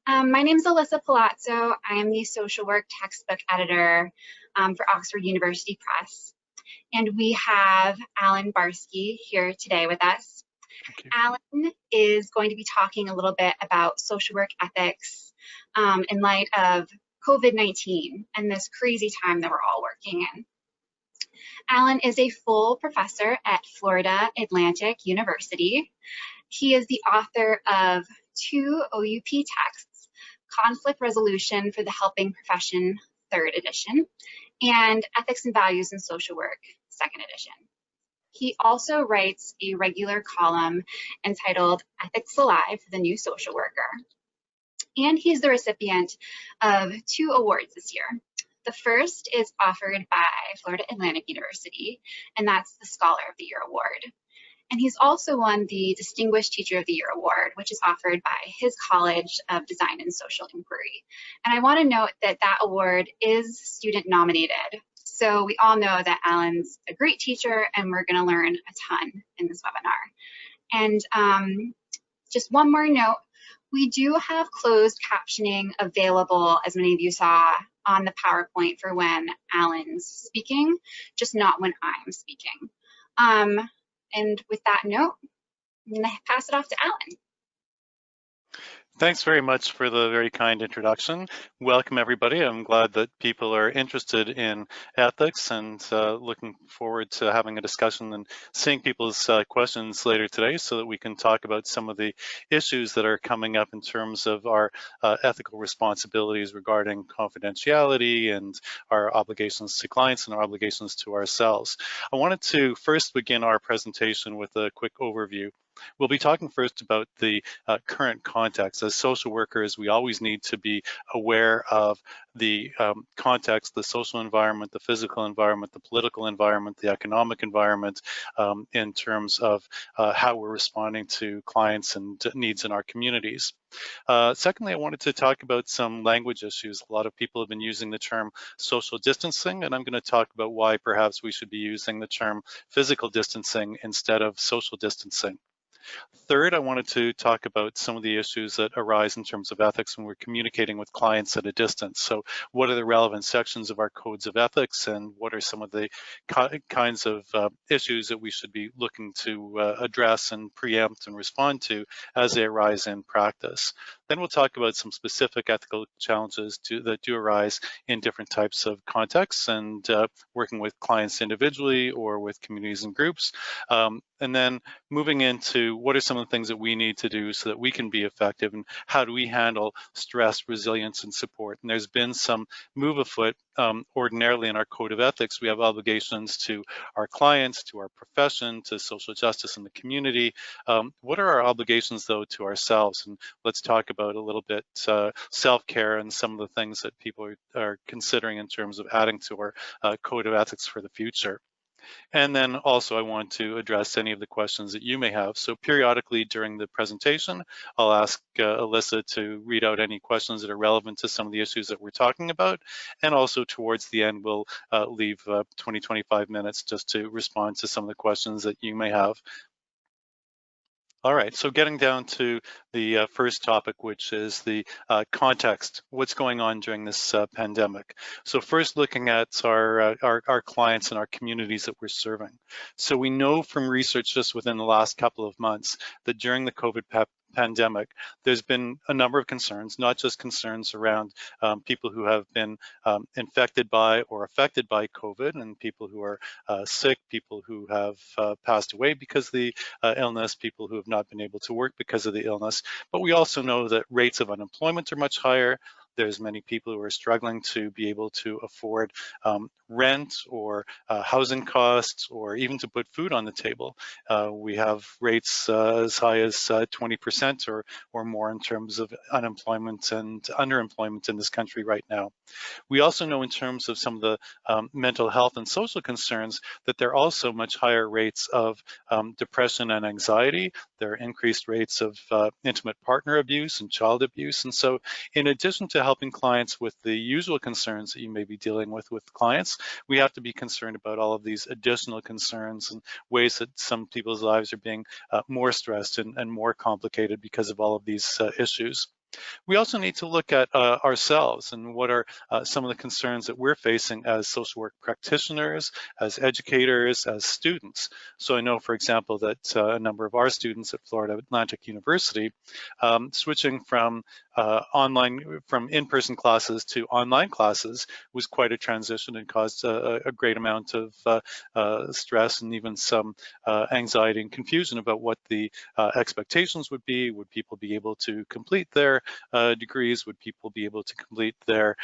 My name is Alyssa Palazzo. I am the social work textbook editor for Oxford University Press. And we have Allan Barsky here today with us. Thank you. Allan is going to be talking a little bit about social work ethics in light of COVID-19 and this crazy time that we're all working in. Allan is a full professor at Florida Atlantic University. He is the author of 2 OUP texts, Conflict Resolution for the Helping Profession, 3rd edition, and Ethics and Values in Social Work, 2nd edition. He also writes a regular column entitled Ethics Alive for the New Social Worker. And he's the recipient of 2 awards this year. The first is offered by Florida Atlantic University, and that's the Scholar of the Year Award. And he's also won the Distinguished Teacher of the Year Award, which is offered by his College of Design and Social Inquiry. And I want to note that that award is student nominated. So we all know that Allan's a great teacher, and we're going to learn a ton in this webinar. And just one more note, we do have closed captioning available, as many of you saw, on the PowerPoint for when Allan's speaking, just not when I'm speaking. And with that note, I'm going to pass it off to Allan. Thanks very much for the very kind introduction. Welcome, everybody. I'm glad that people are interested in ethics and looking forward to having a discussion and seeing people's questions later today so that we can talk about some of the issues that are coming up in terms of our ethical responsibilities regarding confidentiality and our obligations to clients and our obligations to ourselves. I wanted to first begin our presentation with a quick overview. We'll be talking first about the current context. As social workers, we always need to be aware of the context, the social environment, the physical environment, the political environment, the economic environment in terms of how we're responding to clients and needs in our communities. Secondly, I wanted to talk about some language issues. A lot of people have been using the term social distancing, and I'm going to talk about why perhaps we should be using the term physical distancing instead of social distancing. Third, I wanted to talk about some of the issues that arise in terms of ethics when we're communicating with clients at a distance. So what are the relevant sections of our codes of ethics, and what are some of the kinds of issues that we should be looking to address and preempt and respond to as they arise in practice. Then we'll talk about some specific ethical challenges that do arise in different types of contexts and working with clients individually or with communities and groups. And then moving into what are some of the things that we need to do so that we can be effective, and how do we handle stress, resilience, and support. And there's been some move afoot. Ordinarily in our code of ethics, we have obligations to our clients, to our profession, to social justice in the community. What are our obligations, though, to ourselves? And let's talk about a little bit self-care and some of the things that people are considering in terms of adding to our code of ethics for the future. And then also I want to address any of the questions that you may have. So periodically during the presentation, I'll ask Alyssa to read out any questions that are relevant to some of the issues that we're talking about. And also towards the end, we'll leave 20-25 minutes just to respond to some of the questions that you may have. All right, so getting down to the first topic, which is the context, what's going on during this pandemic. So first looking at our clients and our communities that we're serving. So we know from research just within the last couple of months that during the COVID pandemic, there's been a number of concerns, not just concerns around people who have been infected by or affected by COVID, and people who are sick, people who have passed away because of the illness, people who have not been able to work because of the illness. But we also know that rates of unemployment are much higher. There's many people who are struggling to be able to afford rent or housing costs, or even to put food on the table. We have rates as high as 20% or more in terms of unemployment and underemployment in this country right now. We also know in terms of some of the mental health and social concerns that there are also much higher rates of depression and anxiety. There are increased rates of intimate partner abuse and child abuse. And so in addition to helping clients with the usual concerns that you may be dealing with clients, we have to be concerned about all of these additional concerns and ways that some people's lives are being more stressed and more complicated because of all of these issues. We also need to look at ourselves and what are some of the concerns that we're facing as social work practitioners, as educators, as students. So I know, for example, that a number of our students at Florida Atlantic University, switching from from in-person classes to online classes was quite a transition and caused a great amount of stress and even some anxiety and confusion about what the expectations would be. Would people be able to complete their degrees? Would people be able to complete their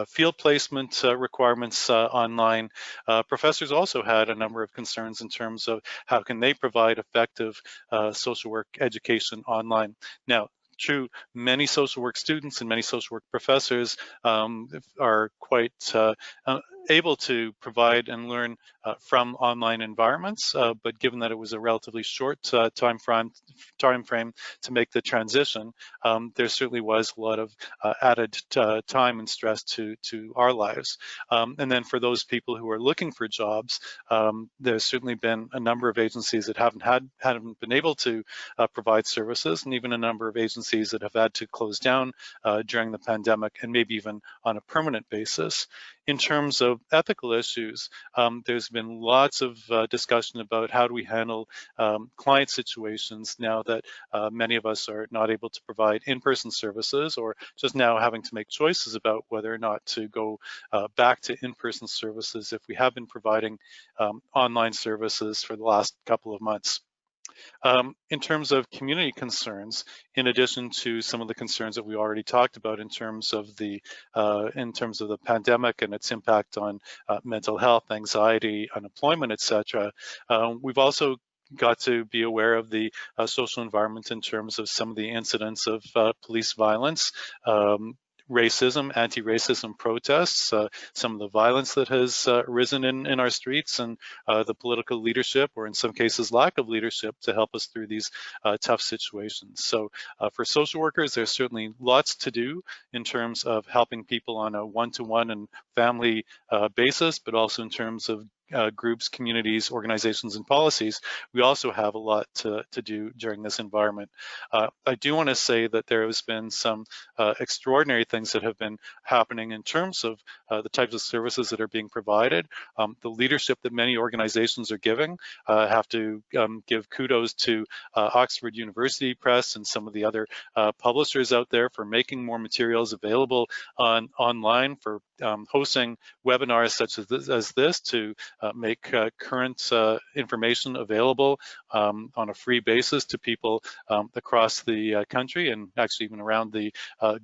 field placement requirements online? Professors also had a number of concerns in terms of how can they provide effective social work education online. Now, true, many social work students and many social work professors are quite able to provide and learn from online environments, but given that it was a relatively short time frame to make the transition, there certainly was a lot of added time and stress to our lives. And then for those people who are looking for jobs, there's certainly been a number of agencies that haven't been able to provide services, and even a number of agencies that have had to close down during the pandemic, and maybe even on a permanent basis. In terms of ethical issues, there's been lots of discussion about how do we handle client situations now that many of us are not able to provide in-person services, or just now having to make choices about whether or not to go back to in-person services if we have been providing online services for the last couple of months. In terms of community concerns, in addition to some of the concerns that we already talked about in terms of the pandemic and its impact on mental health, anxiety, unemployment, etc., we've also got to be aware of the social environment in terms of some of the incidents of police violence, racism, anti-racism protests, some of the violence that has arisen in our streets, and the political leadership, or in some cases lack of leadership, to help us through these tough situations. So for social workers, there's certainly lots to do in terms of helping people on a one-to-one and family basis, but also in terms of groups, communities, organizations, and policies. We also have a lot to do during this environment. I do want to say that there has been some extraordinary things that have been happening in terms of the types of services that are being provided. The leadership that many organizations are giving, have to give kudos to Oxford University Press and some of the other publishers out there for making more materials available online, for hosting webinars such as this to make current information available on a free basis to people across the country, and actually even around the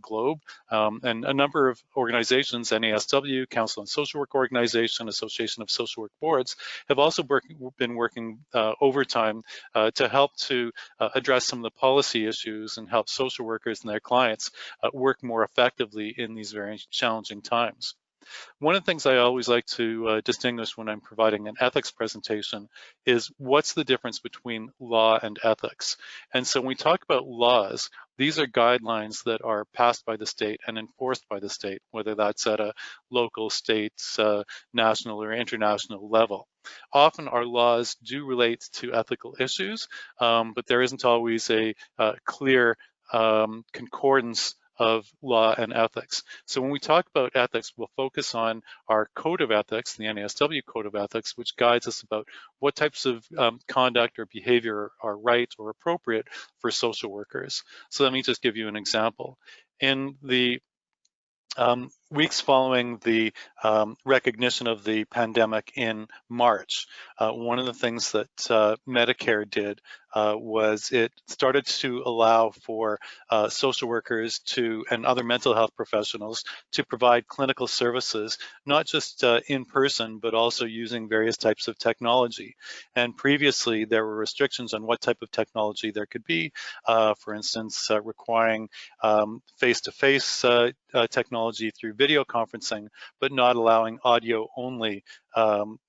globe. And a number of organizations, NASW, Council on Social Work Organization, Association of Social Work Boards, have also been working overtime to help to address some of the policy issues and help social workers and their clients work more effectively in these very challenging times. One of the things I always like to distinguish when I'm providing an ethics presentation is what's the difference between law and ethics. And so when we talk about laws, these are guidelines that are passed by the state and enforced by the state, whether that's at a local, state, national, or international level. Often our laws do relate to ethical issues, but there isn't always a clear concordance of law and ethics. So when we talk about ethics, we'll focus on our code of ethics, the NASW code of ethics, which guides us about what types of conduct or behavior are right or appropriate for social workers. So let me just give you an example. In the weeks following the recognition of the pandemic in March, one of the things that Medicare did was it started to allow for social workers and other mental health professionals to provide clinical services, not just in person, but also using various types of technology. And previously, there were restrictions on what type of technology there could be, for instance, requiring face-to-face technology through video conferencing, but not allowing audio-only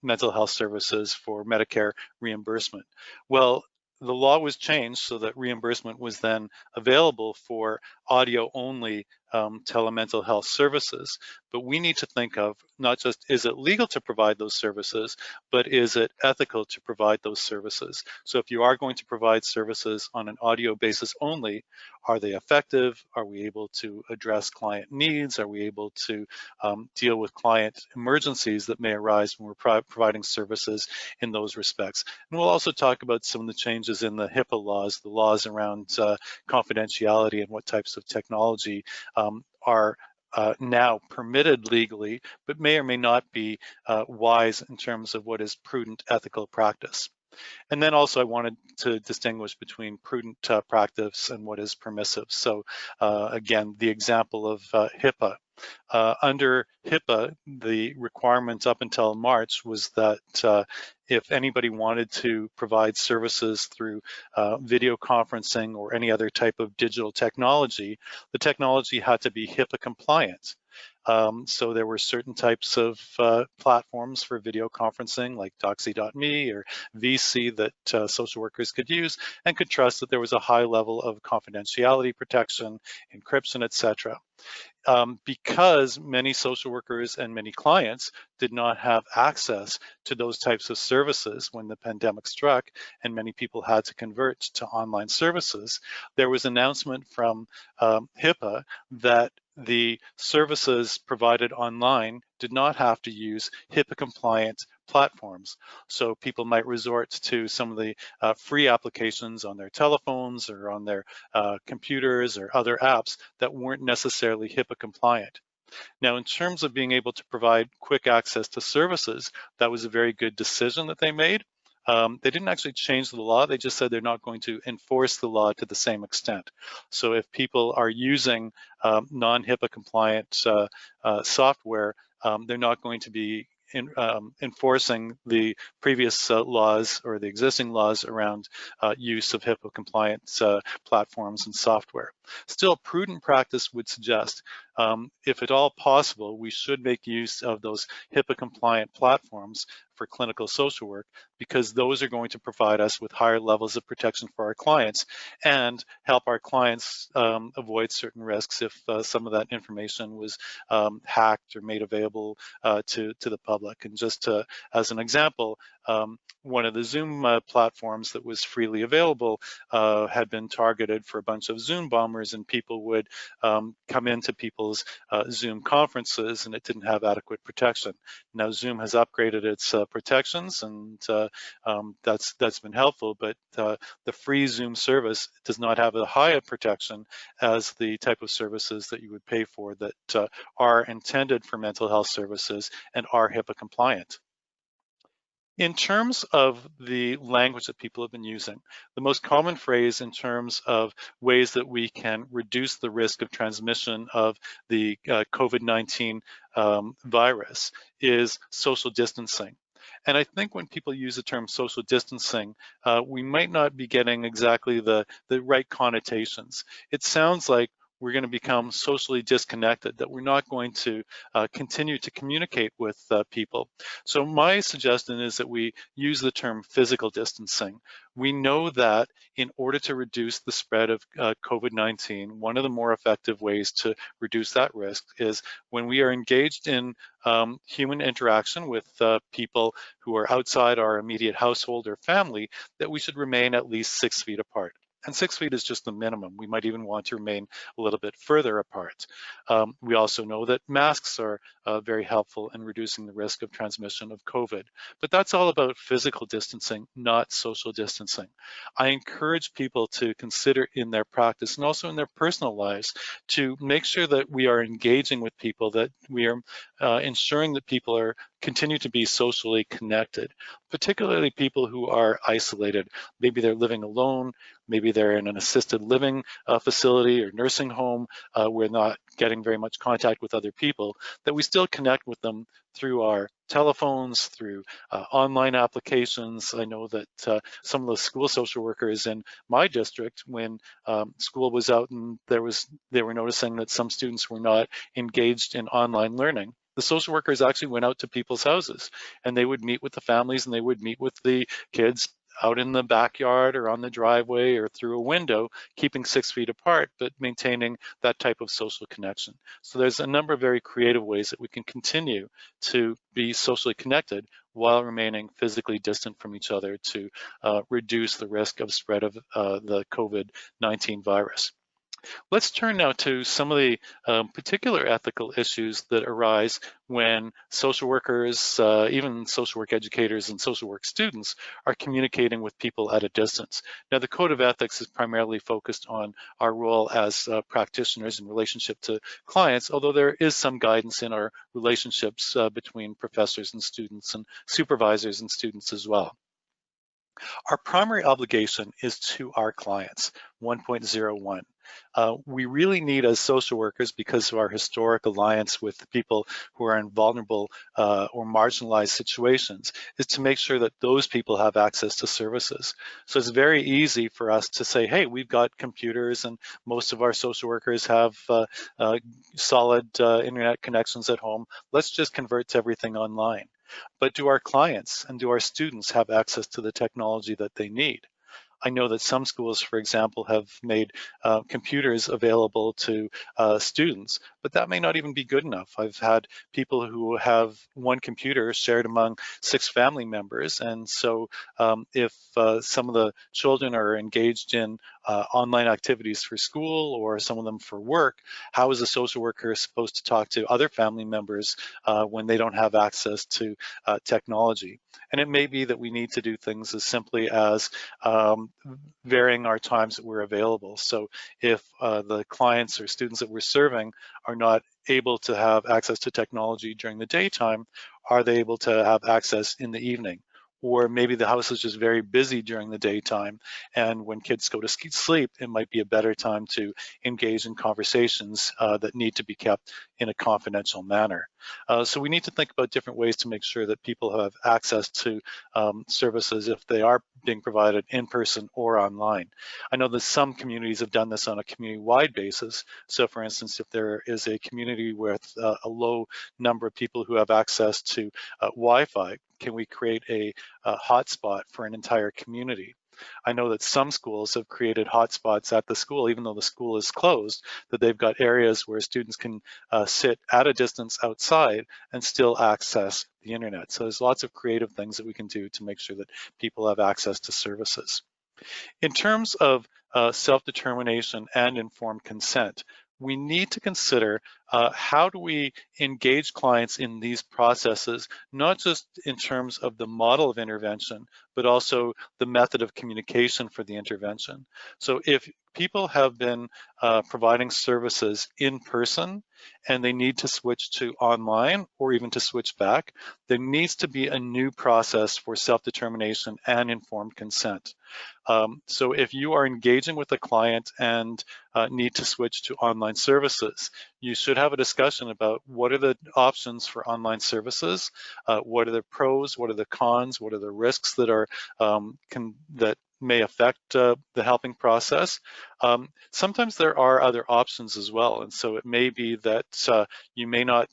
mental health services for Medicare reimbursement. Well, the law was changed so that reimbursement was then available for audio-only telemental health services. But we need to think of not just, is it legal to provide those services, but is it ethical to provide those services? So if you are going to provide services on an audio basis only, are they effective? Are we able to address client needs? Are we able to deal with client emergencies that may arise when we're providing services in those respects? And we'll also talk about some of the changes in the HIPAA laws, the laws around confidentiality and what types of technology are now permitted legally, but may or may not be wise in terms of what is prudent ethical practice. And then also I wanted to distinguish between prudent practice and what is permissive. So again, the example of HIPAA. Under HIPAA, the requirement up until March was that if anybody wanted to provide services through video conferencing or any other type of digital technology, the technology had to be HIPAA compliant. So there were certain types of platforms for video conferencing like Doxy.me or VC that social workers could use and could trust that there was a high level of confidentiality protection, encryption, etc. Because many social workers and many clients did not have access to those types of services when the pandemic struck and many people had to convert to online services, there was an announcement from HIPAA that the services provided online did not have to use HIPAA compliant platforms. So people might resort to some of the free applications on their telephones or on their computers or other apps that weren't necessarily HIPAA compliant. Now, in terms of being able to provide quick access to services, that was a very good decision that they made. They didn't actually change the law, they just said they're not going to enforce the law to the same extent. So if people are using non-HIPAA compliant software, they're not going to be enforcing the previous laws or the existing laws around use of HIPAA compliant platforms and software. Still, prudent practice would suggest, if at all possible, we should make use of those HIPAA compliant platforms for clinical social work, because those are going to provide us with higher levels of protection for our clients and help our clients avoid certain risks if some of that information was hacked or made available to the public. And just as an example, one of the Zoom platforms that was freely available had been targeted for a bunch of Zoom bombers, and people would come into people's Zoom conferences and it didn't have adequate protection. Now Zoom has upgraded its protections, and that's been helpful, but the free Zoom service does not have a higher protection as the type of services that you would pay for that are intended for mental health services and are HIPAA compliant. In terms of the language that people have been using, the most common phrase in terms of ways that we can reduce the risk of transmission of the COVID-19 virus is social distancing. And I think when people use the term social distancing, we might not be getting exactly the right connotations. It sounds like we're going to become socially disconnected, that we're not going to continue to communicate with people. So my suggestion is that we use the term physical distancing. We know that in order to reduce the spread of COVID-19, one of the more effective ways to reduce that risk is when we are engaged in human interaction with people who are outside our immediate household or family, that we should remain at least 6 feet apart. And 6 feet is just the minimum. We might even want to remain a little bit further apart. We also know that masks are very helpful in reducing the risk of transmission of COVID. But that's all about physical distancing, not social distancing. I encourage people to consider in their practice and also in their personal lives to make sure that we are engaging with people, that we are ensuring that people are continue to be socially connected, particularly people who are isolated. Maybe they're living alone, maybe they're in an assisted living facility or nursing home, we're not getting very much contact with other people, that we still connect with them through our telephones, through online applications. I know that some of the school social workers in my district, when school was out and they were noticing that some students were not engaged in online learning, the social workers actually went out to people's houses and they would meet with the families and they would meet with the kids out in the backyard or on the driveway or through a window, keeping 6 feet apart, but maintaining that type of social connection. So there's a number of very creative ways that we can continue to be socially connected while remaining physically distant from each other to reduce the risk of spread of the COVID-19 virus. Let's turn now to some of the particular ethical issues that arise when social workers, even social work educators and social work students are communicating with people at a distance. Now, the Code of Ethics is primarily focused on our role as practitioners in relationship to clients, although there is some guidance in our relationships between professors and students and supervisors and students as well. Our primary obligation is to our clients, 1.01. We really need, as social workers, because of our historic alliance with the people who are in vulnerable or marginalized situations, is to make sure that those people have access to services. So it's very easy for us to say, hey, we've got computers and most of our social workers have solid internet connections at home. Let's just convert to everything online. But do our clients and do our students have access to the technology that they need? I know that some schools, for example, have made computers available to students, but that may not even be good enough. I've had people who have one computer shared among 6 family members, and so if some of the children are engaged in online activities for school or some of them for work, how is a social worker supposed to talk to other family members when they don't have access to technology? And it may be that we need to do things as simply as varying our times that we're available. So if the clients or students that we're serving are not able to have access to technology during the daytime, are they able to have access in the evening? Or maybe the house is just very busy during the daytime, and when kids go to sleep, it might be a better time to engage in conversations that need to be kept in a confidential manner. So we need to think about different ways to make sure that people have access to services if they are being provided in person or online. I know that some communities have done this on a community-wide basis. So for instance, if there is a community with a low number of people who have access to Wi-Fi, can we create a hotspot for an entire community? I know that some schools have created hotspots at the school, even though the school is closed, that they've got areas where students can sit at a distance outside and still access the internet. So there's lots of creative things that we can do to make sure that people have access to services. In terms of self-determination and informed consent, we need to consider how do we engage clients in these processes, not just in terms of the model of intervention, but also the method of communication for the intervention. So if people have been providing services in person and they need to switch to online or even to switch back, there needs to be a new process for self-determination and informed consent. So if you are engaging with a client and need to switch to online services, you should have a discussion about what are the options for online services, what are the pros, what are the cons, what are the risks that are that may affect the helping process. Sometimes there are other options as well, and so it may be that you may not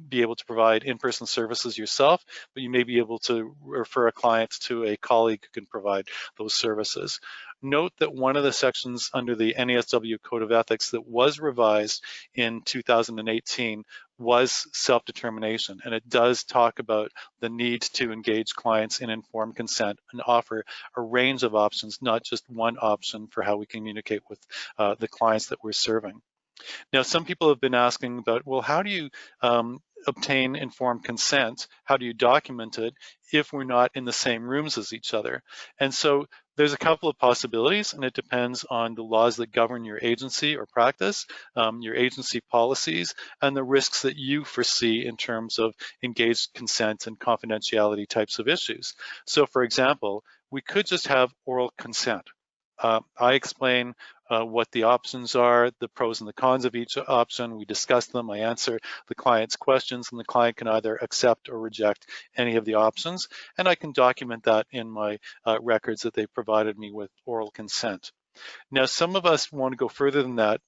be able to provide in-person services yourself, but you may be able to refer a client to a colleague who can provide those services. Note that one of the sections under the NASW Code of Ethics that was revised in 2018 was self-determination, and it does talk about the need to engage clients in informed consent and offer a range of options, not just one option for how we communicate with the clients that we're serving. Now, some people have been asking about, well, how do you obtain informed consent? How do you document it if we're not in the same rooms as each other? And so there's a couple of possibilities, and it depends on the laws that govern your agency or practice, your agency policies, and the risks that you foresee in terms of engaged consent and confidentiality types of issues. So for example, we could just have oral consent. I explain what the options are, the pros and the cons of each option. We discuss them. I answer the client's questions, and the client can either accept or reject any of the options. And I can document that in my records that they provided me with oral consent. Now, some of us want to go further than that.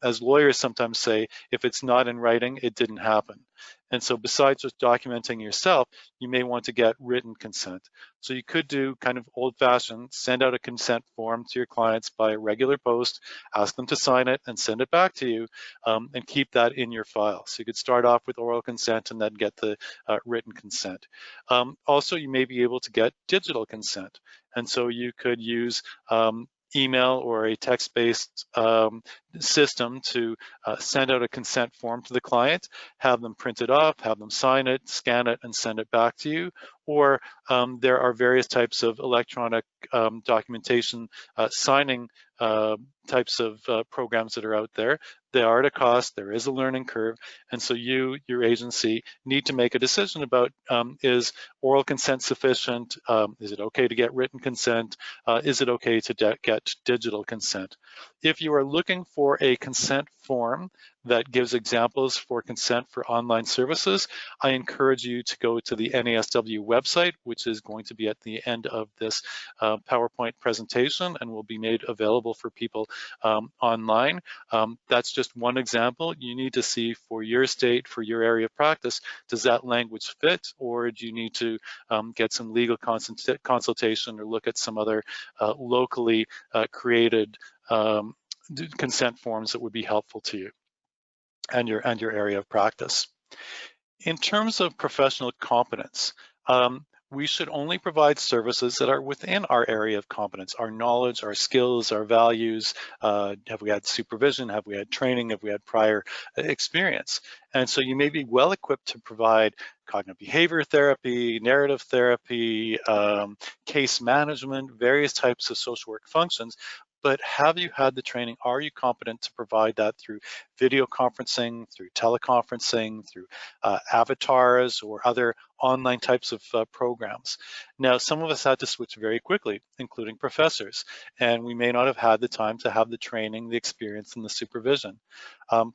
As lawyers sometimes say, if it's not in writing, it didn't happen. And so besides just documenting yourself, you may want to get written consent. So you could do kind of old-fashioned, send out a consent form to your clients by regular post, ask them to sign it and send it back to you, and keep that in your file. So you could start off with oral consent and then get the written consent. Also, you may be able to get digital consent. And so you could use email or a text-based system to send out a consent form to the client, have them print it off, have them sign it, scan it, and send it back to you. Or there are various types of electronic documentation signing types of programs that are out there. They are at a cost, there is a learning curve, and so you, your agency, need to make a decision about is oral consent sufficient? Is it okay to get written consent? Is it okay to get digital consent? If you are looking for a consent form that gives examples for consent for online services, I encourage you to go to the NASW website, which is going to be at the end of this PowerPoint presentation and will be made available for people online. That's just one example. You need to see for your state, for your area of practice, does that language fit, or do you need to get some legal consultation or look at some other locally created consent forms that would be helpful to you and your area of practice. In terms of professional competence, we should only provide services that are within our area of competence, our knowledge, our skills, our values. Have we had supervision? Have we had training? Have we had prior experience? And so you may be well equipped to provide cognitive behavior therapy, narrative therapy, case management, various types of social work functions. But have you had the training? Are you competent to provide that through video conferencing, through teleconferencing, through avatars or other online types of programs? Now, some of us had to switch very quickly, including professors, and we may not have had the time to have the training, the experience, and the supervision.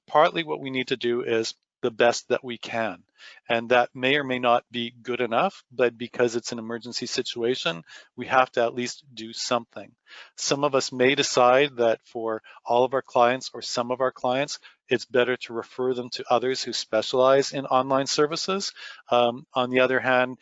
Partly what we need to do is the best that we can. And that may or may not be good enough, but because it's an emergency situation, we have to at least do something. Some of us may decide that for all of our clients or some of our clients, it's better to refer them to others who specialize in online services. On the other hand,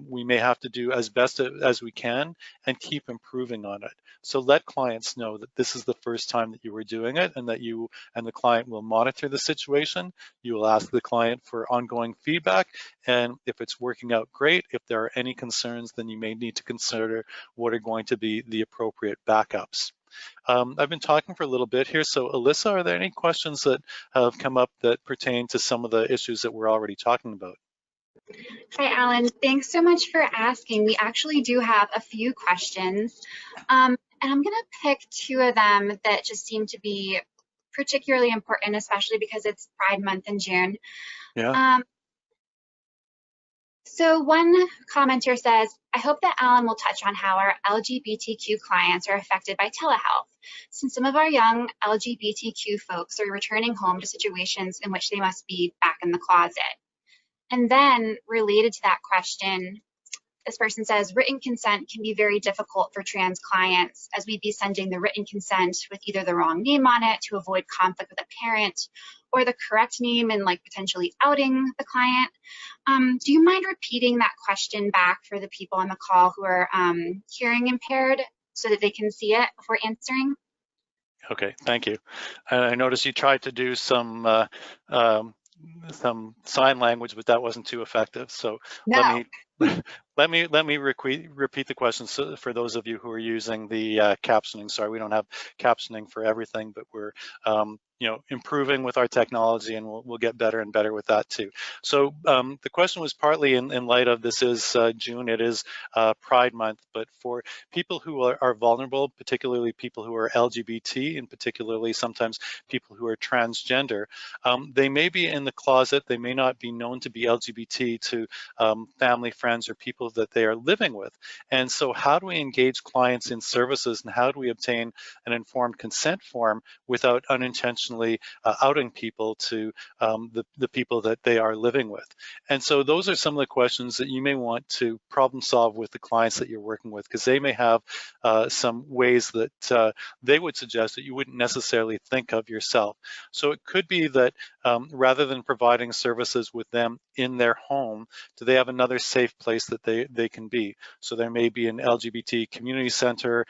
we may have to do as best as we can and keep improving on it. So let clients know that this is the first time that you were doing it and that you and the client will monitor the situation. You will ask the client for ongoing feedback, and if it's working out, great. If there are any concerns, then you may need to consider what are going to be the appropriate backups. I've been talking for a little bit here, so Alyssa, are there any questions that have come up that pertain to some of the issues that we're already talking about? Hi, Alan. Thanks so much for asking. We actually do have a few questions, and I'm going to pick two of them that just seem to be particularly important, especially because it's Pride Month in June. Yeah. So one commenter says, I hope that Alan will touch on how our LGBTQ clients are affected by telehealth, since some of our young LGBTQ folks are returning home to situations in which they must be back in the closet. And then related to that question, this person says, written consent can be very difficult for trans clients, as we'd be sending the written consent with either the wrong name on it to avoid conflict with a parent, or the correct name and like potentially outing the client. Do you mind repeating that question back for the people on the call who are hearing impaired so that they can see it before answering? Okay, thank you. I noticed you tried to do some sign language, but that wasn't too effective. So No. let me repeat the question for those of you who are using the captioning. Sorry, we don't have captioning for everything, but we're improving with our technology, and we'll get better and better with that too. So the question was partly in light of this is June, it is Pride Month, but for people who are vulnerable, particularly people who are LGBT, and particularly sometimes people who are transgender, they may be in the closet, they may not be known to be LGBT to family, friends, or people that they are living with. And so how do we engage clients in services, and how do we obtain an informed consent form without unintentionally outing people to the people that they are living with? And so those are some of the questions that you may want to problem solve with the clients that you're working with, because they may have some ways that they would suggest that you wouldn't necessarily think of yourself. So it could be that rather than providing services with them in their home, do they have another safe place that they can be? So there may be an LGBT community center,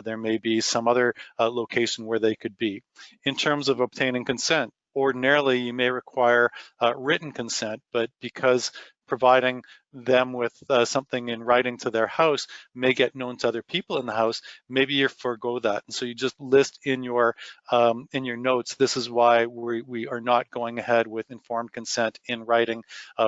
there may be some other location where they could be. In terms of obtaining consent, ordinarily you may require written consent, but because providing them with something in writing to their house may get known to other people in the house, maybe you forego that. And so you just list in your notes, this is why we are not going ahead with informed consent in writing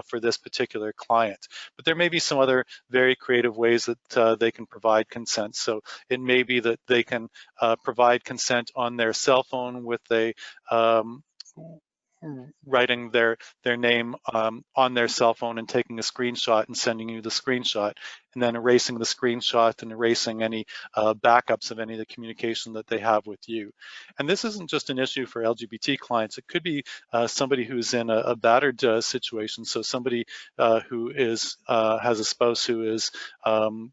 for this particular client. But there may be some other very creative ways that they can provide consent. So it may be that they can provide consent on their cell phone with a writing their name on their cell phone and taking a screenshot and sending you the screenshot, and then erasing the screenshot and erasing any backups of any of the communication that they have with you. And this isn't just an issue for LGBT clients. It could be somebody who's in a battered situation. So somebody who has a spouse who is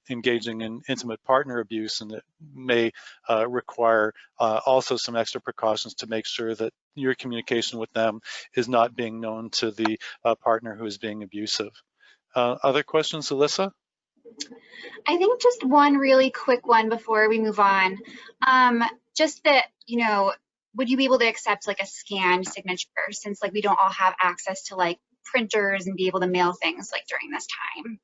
engaging in intimate partner abuse, and it may require also some extra precautions to make sure that your communication with them is not being known to the partner who is being abusive. Other questions, Alyssa? I think just one really quick one before we move on. Just that, would you be able to accept like a scanned signature, since like we don't all have access to like printers and be able to mail things like during this time?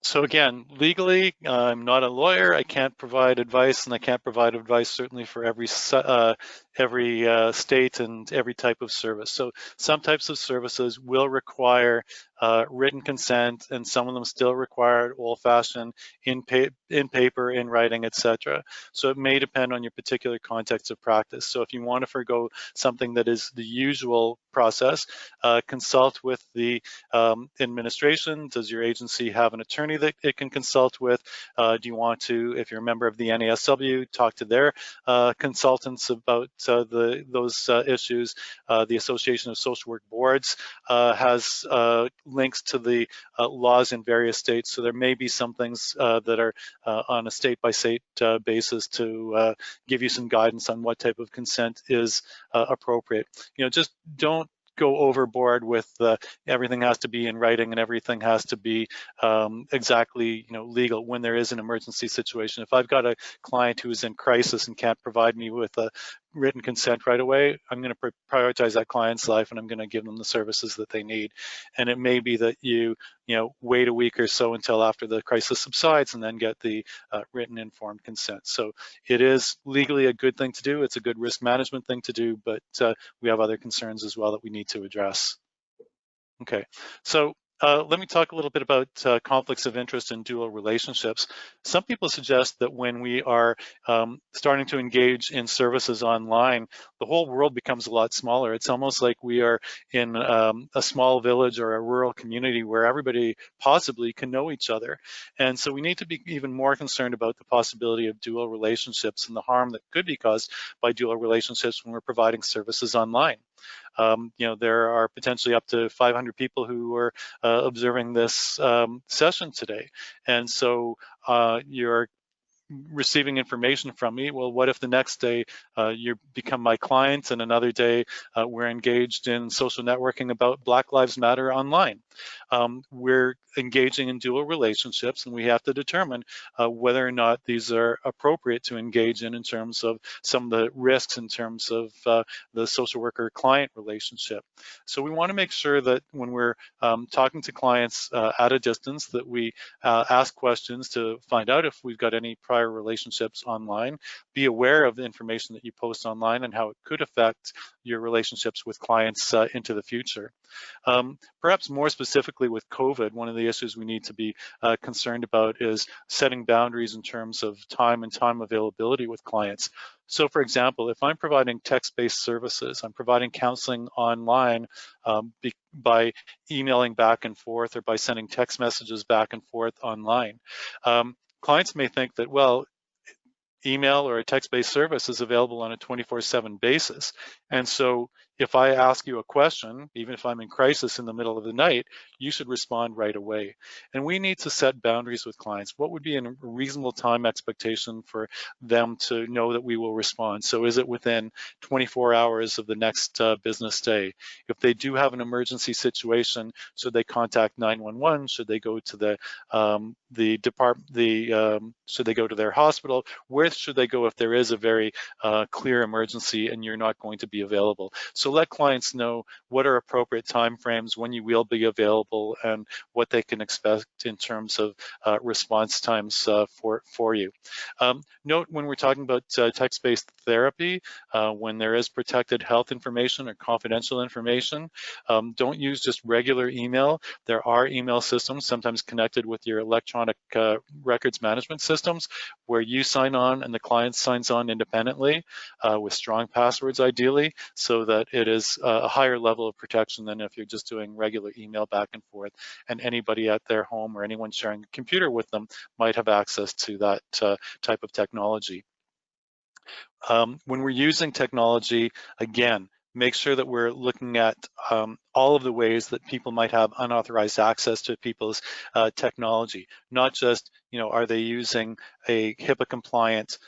So again, legally, I'm not a lawyer. I can't provide advice, and I can't provide advice certainly for every state and every type of service. So some types of services will require written consent, and some of them still require old-fashioned in paper, in writing, etc. So it may depend on your particular context of practice. So if you want to forego something that is the usual process, consult with the administration. Does your agency have an attorney that it can consult with? Do you want to, if you're a member of the NASW, talk to their consultants about those issues? The Association of Social Work Boards has links to the laws in various states, so there may be some things that are on a state-by-state basis to give you some guidance on what type of consent is appropriate. Just don't go overboard with everything has to be in writing and everything has to be exactly legal when there is an emergency situation. If I've got a client who is in crisis and can't provide me with a written consent right away, I'm going to prioritize that client's life, and I'm going to give them the services that they need. And it may be that you wait a week or so until after the crisis subsides and then get the written informed consent. So it is legally a good thing to do. It's a good risk management thing to do, but we have other concerns as well that we need to address. Okay, so let me talk a little bit about conflicts of interest in dual relationships. Some people suggest that when we are starting to engage in services online, the whole world becomes a lot smaller. It's almost like we are in a small village or a rural community where everybody possibly can know each other. And so we need to be even more concerned about the possibility of dual relationships and the harm that could be caused by dual relationships when we're providing services online. There are potentially up to 500 people who are observing this session today. And so you're receiving information from me. Well, what if the next day you become my client, and another day we're engaged in social networking about Black Lives Matter online? We're engaging in dual relationships, and we have to determine whether or not these are appropriate to engage in terms of some of the risks in terms of the social worker-client relationship. So we want to make sure that when we're talking to clients at a distance, that we ask questions to find out if we've got any prior relationships online, be aware of the information that you post online and how it could affect your relationships with clients into the future. Perhaps more specifically with COVID, one of the issues we need to be concerned about is setting boundaries in terms of time and time availability with clients. So for example, if I'm providing text-based services, I'm providing counseling online by emailing back and forth or by sending text messages back and forth online. Clients may think that, well, email or a text-based service is available on a 24/7 basis. And so If I ask you a question, even if I'm in crisis in the middle of the night, you should respond right away. And we need to set boundaries with clients. What would be a reasonable time expectation for them to know that we will respond? So is it within 24 hours of the next business day? If they do have an emergency situation, should they contact 911? Should they go to should they go to their hospital? Where should they go if there is a very clear emergency and you're not going to be available? So let clients know what are appropriate timeframes when you will be available and what they can expect in terms of response times for you. Note when we're talking about text-based therapy, when there is protected health information or confidential information, don't use just regular email. There are email systems sometimes connected with your electronic records management systems where you sign on and the client signs on independently with strong passwords ideally, so that it is a higher level of protection than if you're just doing regular email back and forth and anybody at their home or anyone sharing a computer with them might have access to that type of technology. When we're using technology, again, make sure that we're looking at all of the ways that people might have unauthorized access to people's technology, not just, are they using a HIPAA compliant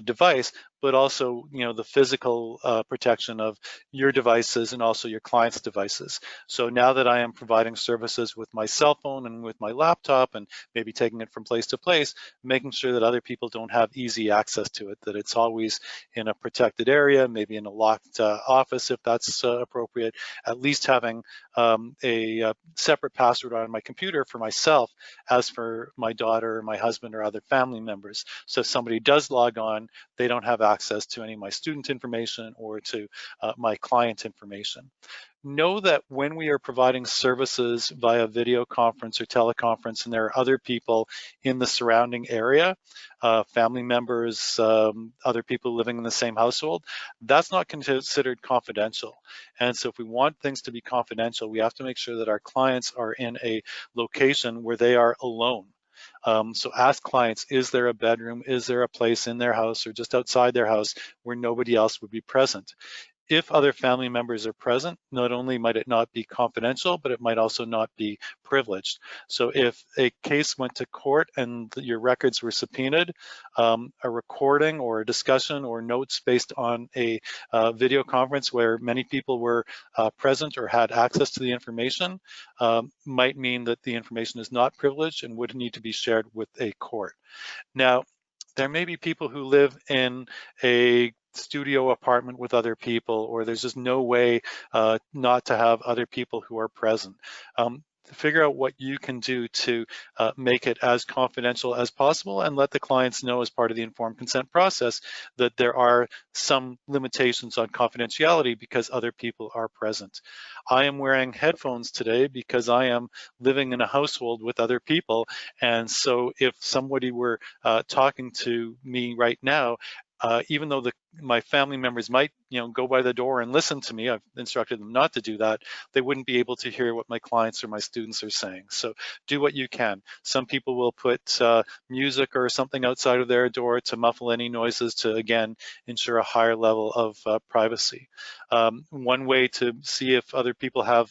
device, but also, the physical protection of your devices and also your client's devices. So now that I am providing services with my cell phone and with my laptop and maybe taking it from place to place, making sure that other people don't have easy access to it, that it's always in a protected area, maybe in a locked office if that's appropriate, at least having a separate password on my computer for myself as for my daughter or my husband or other family members. So if somebody does log on, they don't have access to any of my student information or to my client information. Know that when we are providing services via video conference or teleconference and there are other people in the surrounding area, family members, other people living in the same household, that's not considered confidential. And so if we want things to be confidential, we have to make sure that our clients are in a location where they are alone. So ask clients, is there a bedroom, is there a place in their house or just outside their house where nobody else would be present? If other family members are present, not only might it not be confidential, but it might also not be privileged. So if a case went to court and your records were subpoenaed, a recording or a discussion or notes based on a video conference where many people were present or had access to the information might mean that the information is not privileged and would need to be shared with a court. Now, there may be people who live in a studio apartment with other people, or there's just no way not to have other people who are present. To figure out what you can do to make it as confidential as possible and let the clients know as part of the informed consent process that there are some limitations on confidentiality because other people are present. I am wearing headphones today because I am living in a household with other people, and so if somebody were talking to me right now, even though my family members might, go by the door and listen to me, I've instructed them not to do that, they wouldn't be able to hear what my clients or my students are saying. So do what you can. Some people will put music or something outside of their door to muffle any noises to, again, ensure a higher level of privacy. One way to see if other people have,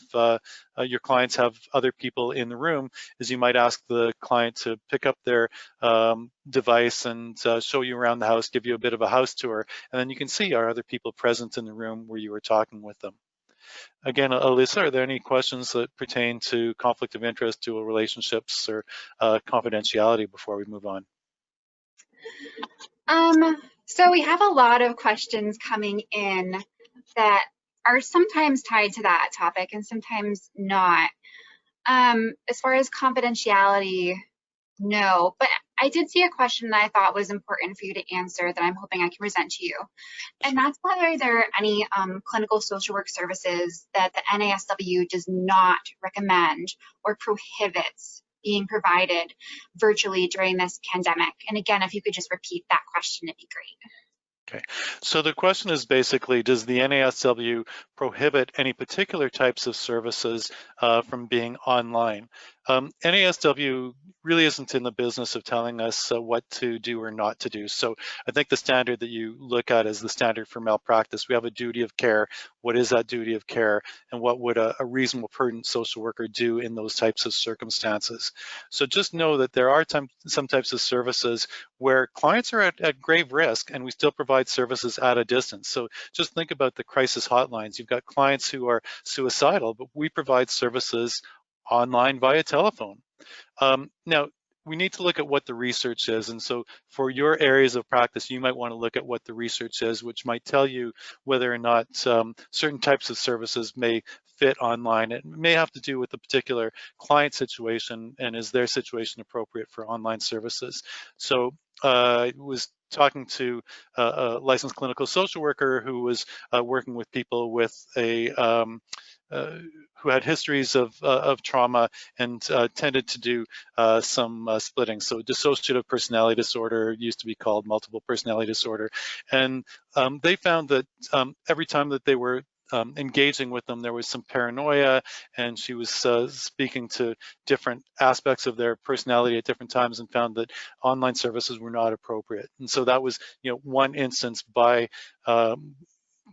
your clients have other people in the room is you might ask the client to pick up their device and show you around the house, give you a bit of a house tour, and then you can see are other people present in the room where you were talking with them. Again, Alyssa, are there any questions that pertain to conflict of interest, dual relationships, or confidentiality before we move on? So we have a lot of questions coming in that are sometimes tied to that topic and sometimes not. As far as confidentiality, no, but I did see a question that I thought was important for you to answer that I'm hoping I can present to you. And that's whether there are any clinical social work services that the NASW does not recommend or prohibits being provided virtually during this pandemic. And again, if you could just repeat that question, it'd be great. Okay, so the question is basically, does the NASW prohibit any particular types of services from being online? NASW really isn't in the business of telling us what to do or not to do. So I think the standard that you look at is the standard for malpractice. We have a duty of care. What is that duty of care? And what would a reasonable, prudent social worker do in those types of circumstances? So just know that there are some types of services where clients are at grave risk and we still provide services at a distance. So just think about the crisis hotlines. You've got clients who are suicidal, but we provide services online via telephone. Now, we need to look at what the research is. And so for your areas of practice, you might want to look at what the research is, which might tell you whether or not certain types of services may fit online. It may have to do with the particular client situation and is their situation appropriate for online services. So I was talking to a licensed clinical social worker who was working with people with who had histories of trauma and tended to do some splitting. So dissociative personality disorder used to be called multiple personality disorder. And they found that every time that they were engaging with them, there was some paranoia, and she was speaking to different aspects of their personality at different times and found that online services were not appropriate. And so that was, one instance by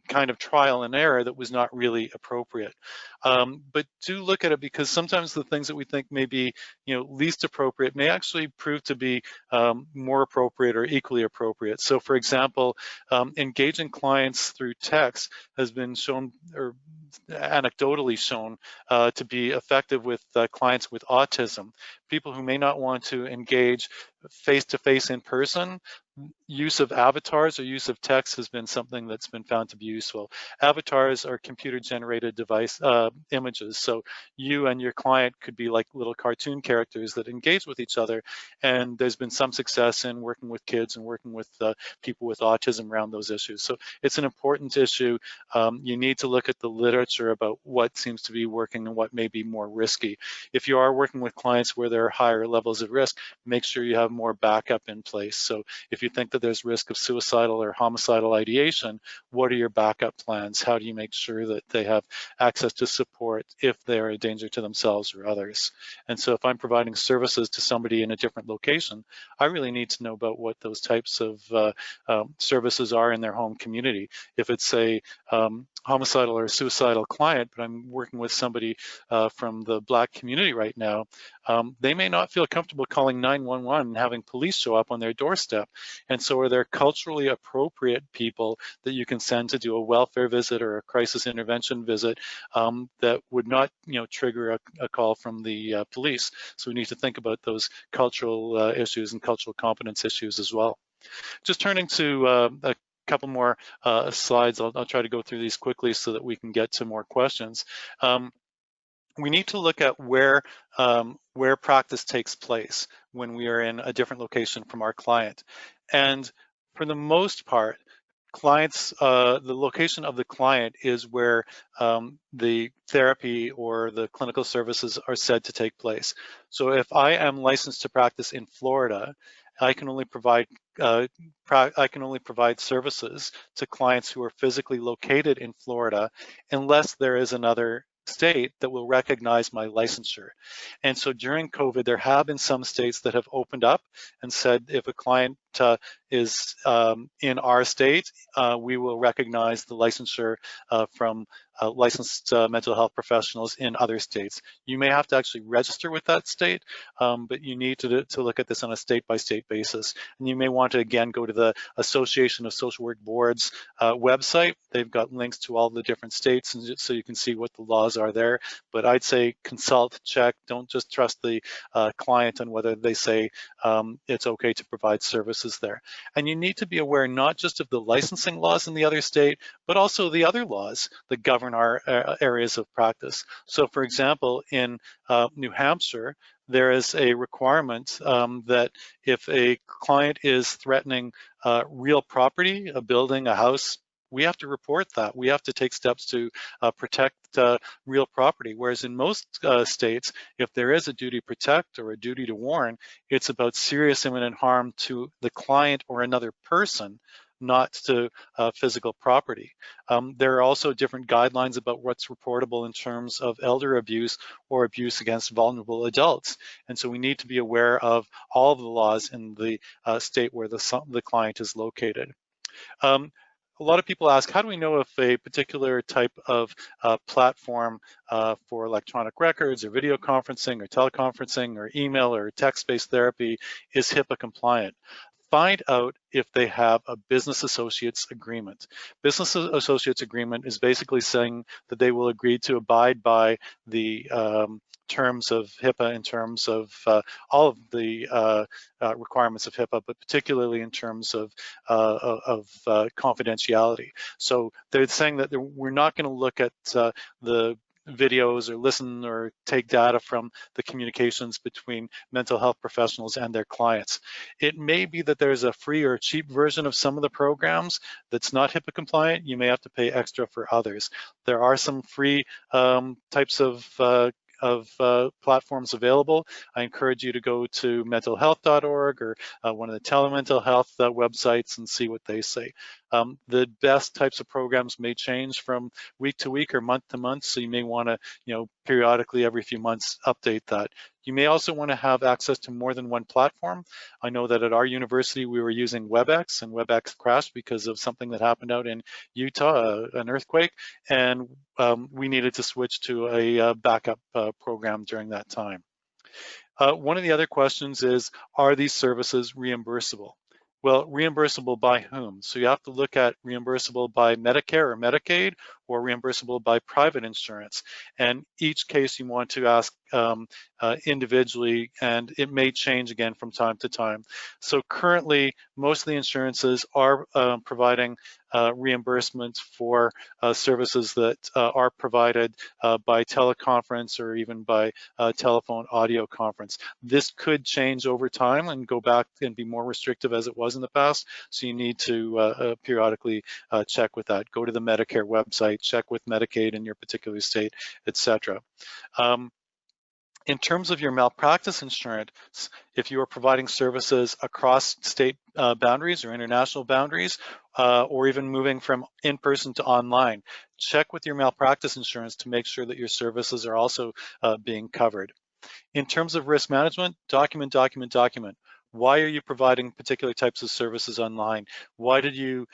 kind of trial and error that was not really appropriate. But do look at it, because sometimes the things that we think may be, least appropriate may actually prove to be more appropriate or equally appropriate. So for example, engaging clients through text has been shown, or anecdotally shown, to be effective with clients with autism. People who may not want to engage face-to-face in person, use of avatars or use of text has been something that's been found to be useful. Avatars are computer-generated images, so you and your client could be like little cartoon characters that engage with each other, and there's been some success in working with kids and working with people with autism around those issues. So it's an important issue. You need to look at the literature about what seems to be working and what may be more risky. If you are working with clients where there are higher levels of risk, make sure you have more backup in place. So if you think that there's risk of suicidal or homicidal ideation, what are your backup plans? How do you make sure that they have access to support if they're a danger to themselves or others? And so if I'm providing services to somebody in a different location, I really need to know about what those types of services are in their home community. If it's a homicidal or suicidal client, but I'm working with somebody from the Black community right now, they may not feel comfortable calling 911 and having police show up on their doorstep. And so are there culturally appropriate people that you can send to do a welfare visit or a crisis intervention visit that would not, trigger a call from the police? So we need to think about those cultural issues and cultural competence issues as well. Just turning to a couple more slides. I'll try to go through these quickly so that we can get to more questions. We need to look at where practice takes place when we are in a different location from our client. And for the most part, clients, the location of the client is where the therapy or the clinical services are said to take place. So if I am licensed to practice in Florida, I can only provide services to clients who are physically located in Florida, unless there is another state that will recognize my licensure. And so during COVID, there have been some states that have opened up and said if a client is in our state, we will recognize the licensure from licensed mental health professionals in other states. You may have to actually register with that state, but you need to look at this on a state-by-state basis. And you may want to, again, go to the Association of Social Work Boards website. They've got links to all the different states, and so you can see what the laws are there. But I'd say consult, check, don't just trust the client on whether they say it's okay to provide services there. And you need to be aware not just of the licensing laws in the other state, but also the other laws that govern our areas of practice. So for example, in New Hampshire, there is a requirement that if a client is threatening real property, a building, a house, we have to report that. We have to take steps to protect real property. Whereas in most states, if there is a duty to protect or a duty to warn, it's about serious imminent harm to the client or another person, not to physical property. There are also different guidelines about what's reportable in terms of elder abuse or abuse against vulnerable adults. And so we need to be aware of all of the laws in the state where the client is located. A lot of people ask, how do we know if a particular type of platform for electronic records or video conferencing or teleconferencing or email or text-based therapy is HIPAA compliant? Find out if they have a business associates agreement. Business associates agreement is basically saying that they will agree to abide by the terms of HIPAA in terms of all of the requirements of HIPAA, but particularly in terms of confidentiality. So they're saying that we're not going to look at the videos or listen or take data from the communications between mental health professionals and their clients. It may be that there's a free or cheap version of some of the programs that's not HIPAA compliant. You may have to pay extra for others. There are some free types of platforms available. I encourage you to go to mentalhealth.org or one of the telemental health websites and see what they say. The best types of programs may change from week to week or month to month, so you may want to, periodically every few months update that. You may also want to have access to more than one platform. I know that at our university we were using WebEx, and WebEx crashed because of something that happened out in Utah, an earthquake, and we needed to switch to a backup program during that time. One of the other questions is, are these services reimbursable? Well, reimbursable by whom? So you have to look at reimbursable by Medicare or Medicaid, or reimbursable by private insurance. And each case you want to ask individually, and it may change again from time to time. So currently, most of the insurances are providing reimbursements for services that are provided by teleconference or even by telephone audio conference. This could change over time and go back and be more restrictive as it was in the past. So you need to periodically check with that. Go to the Medicare website, check with Medicaid in your particular state, etc. In terms of your malpractice insurance, if you are providing services across state boundaries or international boundaries, or even moving from in-person to online, check with your malpractice insurance to make sure that your services are also being covered. In terms of risk management, document, document, document. Why are you providing particular types of services online? Why did you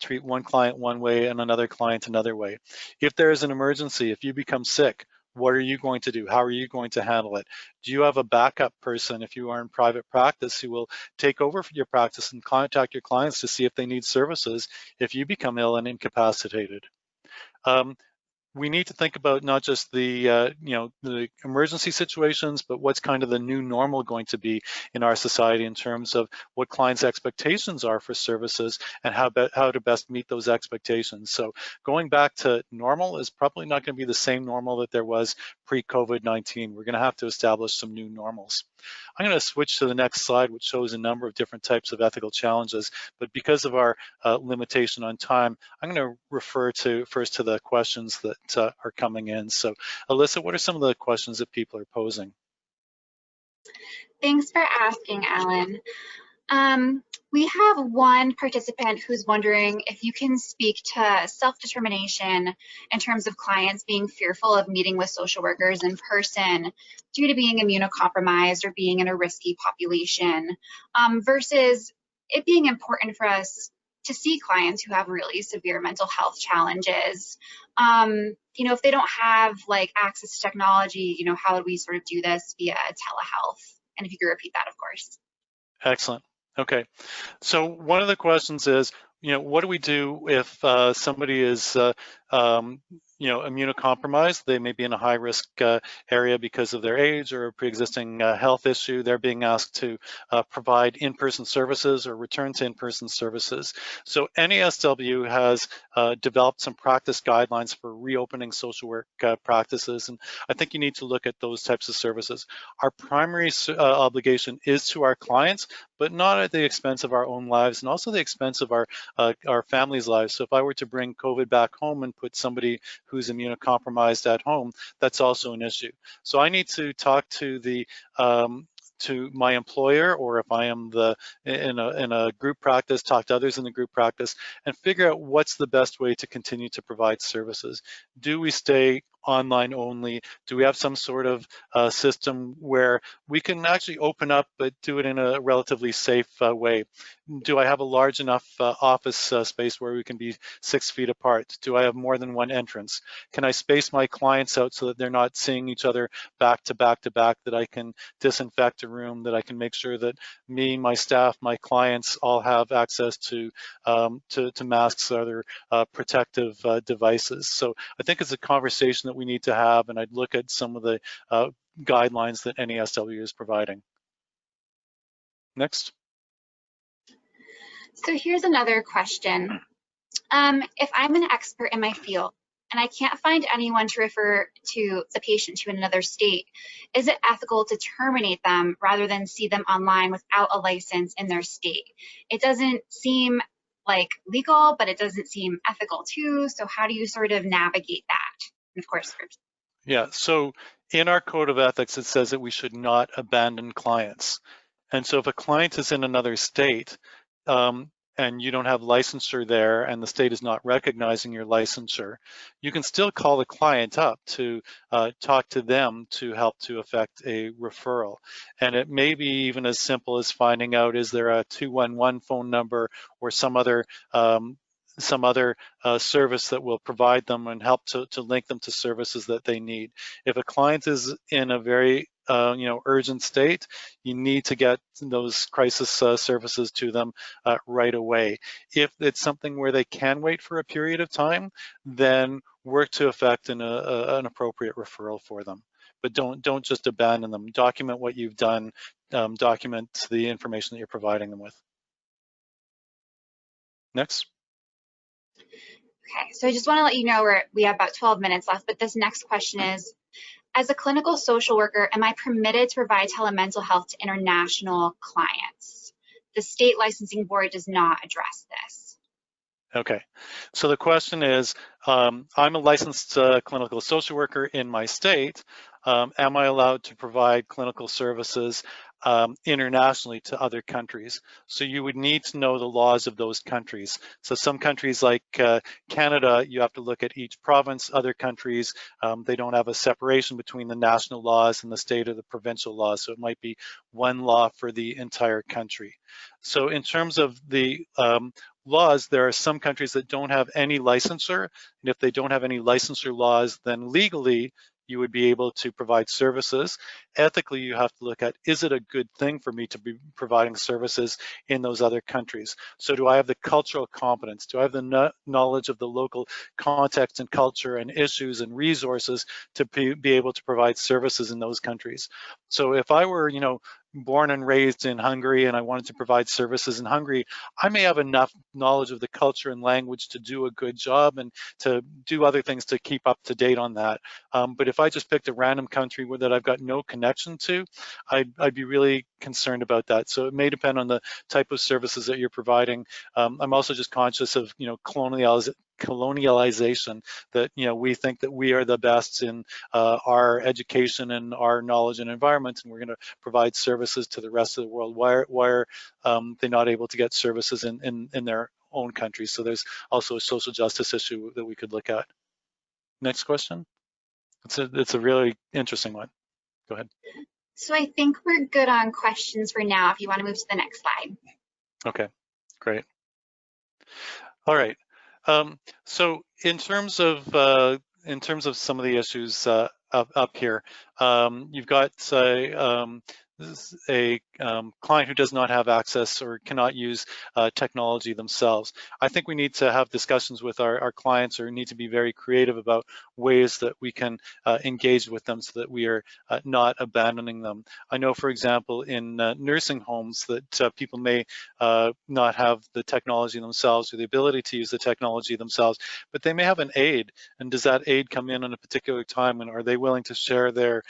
treat one client one way and another client another way? If there is an emergency, if you become sick, what are you going to do? How are you going to handle it? Do you have a backup person if you are in private practice who will take over for your practice and contact your clients to see if they need services if you become ill and incapacitated? We need to think about not just the the emergency situations, but what's kind of the new normal going to be in our society in terms of what clients' expectations are for services and how to best meet those expectations. So going back to normal is probably not going to be the same normal that there was pre-COVID-19. We're going to have to establish some new normals. I'm going to switch to the next slide, which shows a number of different types of ethical challenges. But because of our limitation on time, I'm going to refer first to the questions that are coming in. So Alyssa, what are some of the questions that people are posing? Thanks for asking, Alan. We have one participant who's wondering if you can speak to self-determination in terms of clients being fearful of meeting with social workers in person due to being immunocompromised or being in a risky population, versus it being important for us to see clients who have really severe mental health challenges. If they don't have access to technology, how would we sort of do this via telehealth? And if you could repeat that, of course. Excellent. Okay, so one of the questions is, what do we do if somebody is, immunocompromised? They may be in a high-risk area because of their age or a pre-existing health issue. They're being asked to provide in-person services or return to in-person services. So NASW has developed some practice guidelines for reopening social work practices, and I think you need to look at those types of services. Our primary obligation is to our clients, but not at the expense of our own lives and also the expense of our families' lives. So if I were to bring COVID back home and put somebody who's immunocompromised at home, that's also an issue. So I need to talk to the to my employer, or if I am in a group practice, talk to others in the group practice and figure out what's the best way to continue to provide services. Do we stay online only? Do we have some sort of system where we can actually open up but do it in a relatively safe way? Do I have a large enough office space where we can be 6 feet apart? Do I have more than one entrance? Can I space my clients out so that they're not seeing each other back to back to back, that I can disinfect a room, that I can make sure that me, my staff, my clients all have access to masks or other protective devices? So I think it's a conversation that we need to have, and I'd look at some of the guidelines that NASW is providing. Next. So here's another question. If I'm an expert in my field and I can't find anyone to refer to the patient to in another state, is it ethical to terminate them rather than see them online without a license in their state? It doesn't seem like legal, but it doesn't seem ethical too. So how do you sort of navigate that? And of course, yeah, so in our code of ethics, it says that we should not abandon clients. And so if a client is in another state, and you don't have licensure there and the state is not recognizing your licensure, you can still call the client up to talk to them to help to effect a referral. And it may be even as simple as finding out, is there a 211 phone number or some other service that will provide them and help to link them to services that they need. If a client is in a very urgent state, you need to get those crisis services to them right away. If it's something where they can wait for a period of time, then work to effect an appropriate referral for them. But don't just abandon them. Document what you've done. Document the information that you're providing them with. Next. okay, so I just want to let you know we have about 12 minutes left, but this next question is, as a clinical social worker, am I permitted to provide telemental health to international clients? The state licensing board does not address this. Okay, so the question is, I'm a licensed clinical social worker in my state. Am I allowed to provide clinical services internationally to other countries? So you would need to know the laws of those countries. So some countries like Canada, you have to look at each province. Other countries, they don't have a separation between the national laws and the state or the provincial laws. So it might be one law for the entire country. So in terms of the laws, there are some countries that don't have any licensure, and if they don't have any licensure laws, then legally you would be able to provide services. Ethically, you have to look at, is it a good thing for me to be providing services in those other countries? So do I have the cultural competence? Do I have the knowledge of the local context and culture and issues and resources to be able to provide services in those countries? So if I were, born and raised in Hungary and I wanted to provide services in Hungary, I may have enough knowledge of the culture and language to do a good job and to do other things to keep up to date on that. But if I just picked a random country that I've got no connection to, I'd be really concerned about that. So it may depend on the type of services that you're providing. I'm also just conscious of, colonialization, that we think that we are the best in our education and our knowledge and environment, and we're going to provide services to the rest of the world. Why are they not able to get services in their own countries? So there's also a social justice issue that we could look at. Next question. It's a really interesting one. Go ahead. So I think we're good on questions for now. If you want to move to the next slide. Okay, great. All right. So in terms of some of the issues up here, you've got a client who does not have access or cannot use technology themselves. I think we need to have discussions with our clients, or need to be very creative about ways that we can engage with them so that we are not abandoning them. I know, for example, in nursing homes that people may not have the technology themselves or the ability to use the technology themselves, but they may have an aide. And does that aide come in on a particular time, and are they willing to share their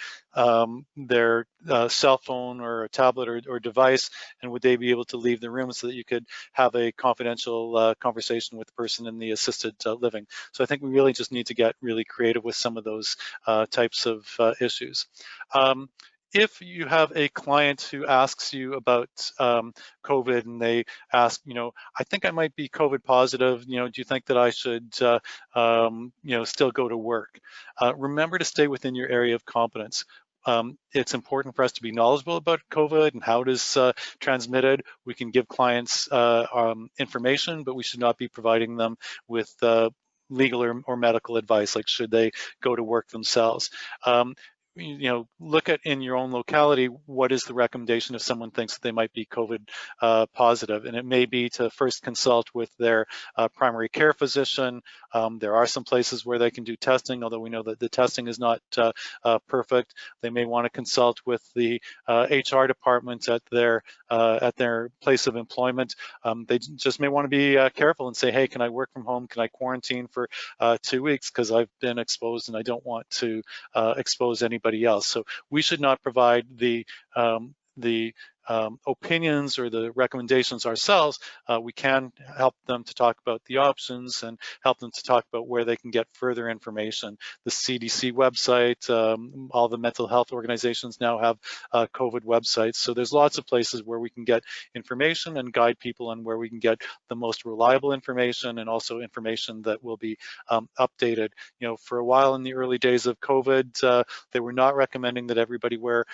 cell phone or a tablet or device, and would they be able to leave the room so that you could have a confidential conversation with the person in the assisted living? So I think we really just need to get really creative with some of those types of issues. if you have a client who asks you about COVID and they ask, I think I might be COVID positive, do you think that I should, still go to work? Remember to stay within your area of competence. It's important for us to be knowledgeable about COVID and how it is transmitted. We can give clients information, but we should not be providing them with legal or medical advice, like should they go to work themselves. Look at in your own locality, what is the recommendation if someone thinks that they might be COVID positive? And it may be to first consult with their primary care physician. There are some places where they can do testing, although we know that the testing is not perfect. They may want to consult with the HR department at their place of employment. They just may want to be careful and say, hey, can I work from home? Can I quarantine for 2 weeks because I've been exposed and I don't want to expose anybody else. So we should not provide the opinions or the recommendations ourselves. We can help them to talk about the options and help them to talk about where they can get further information. The CDC website, all the mental health organizations now have COVID websites. So there's lots of places where we can get information and guide people on where we can get the most reliable information and also information that will be updated. For a while in the early days of COVID, they were not recommending that everybody wear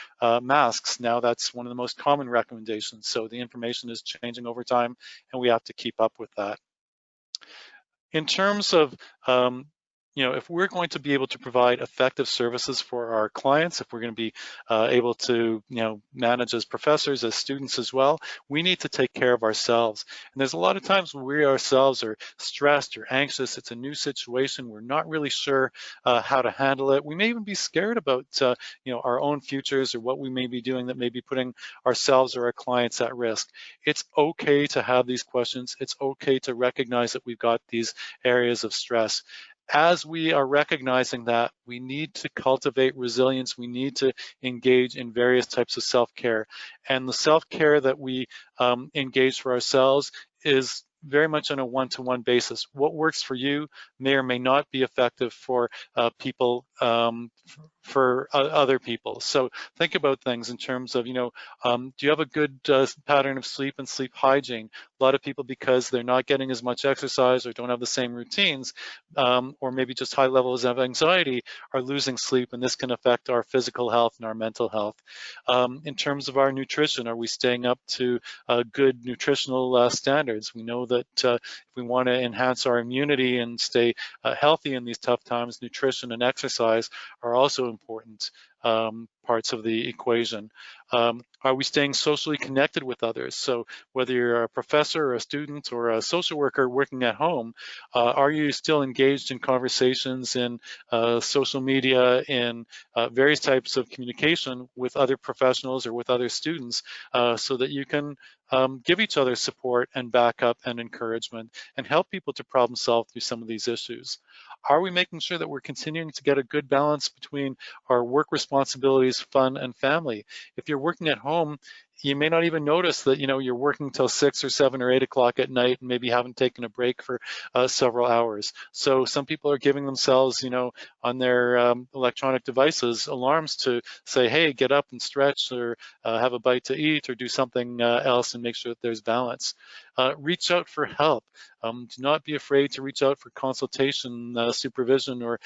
masks. Now that's one of the most common recommendations. So the information is changing over time and we have to keep up with that. In terms of if we're going to be able to provide effective services for our clients, if we're going to be able to, manage as professors, as students as well, we need to take care of ourselves. And there's a lot of times when we ourselves are stressed or anxious. It's a new situation. We're not really sure how to handle it. We may even be scared about, our own futures or what we may be doing that may be putting ourselves or our clients at risk. It's okay to have these questions. It's okay to recognize that we've got these areas of stress. As we are recognizing that, we need to cultivate resilience. We need to engage in various types of self-care. And the self-care that we engage for ourselves is very much on a one-to-one basis. What works for you may or may not be effective for people, for other people. So think about things in terms of, do you have a good pattern of sleep and sleep hygiene? A lot of people, because they're not getting as much exercise or don't have the same routines, or maybe just high levels of anxiety, are losing sleep, and this can affect our physical health and our mental health. In terms of our nutrition, are we staying up to good nutritional standards? We know that if we want to enhance our immunity and stay healthy in these tough times, nutrition and exercise are also important parts of the equation. Are we staying socially connected with others? So whether you're a professor or a student or a social worker working at home, are you still engaged in conversations in social media, in various types of communication with other professionals or with other students so that you can give each other support and backup and encouragement and help people to problem solve through some of these issues? Are we making sure that we're continuing to get a good balance between our work responsibilities, fun, and family? If you're working at home, you may not even notice that you're working till 6 or 7 or 8 o'clock at night and maybe haven't taken a break for several hours. So some people are giving themselves, on their electronic devices, alarms to say, hey, get up and stretch or have a bite to eat or do something else and make sure that there's balance. Reach out for help. Do not be afraid to reach out for consultation, supervision, or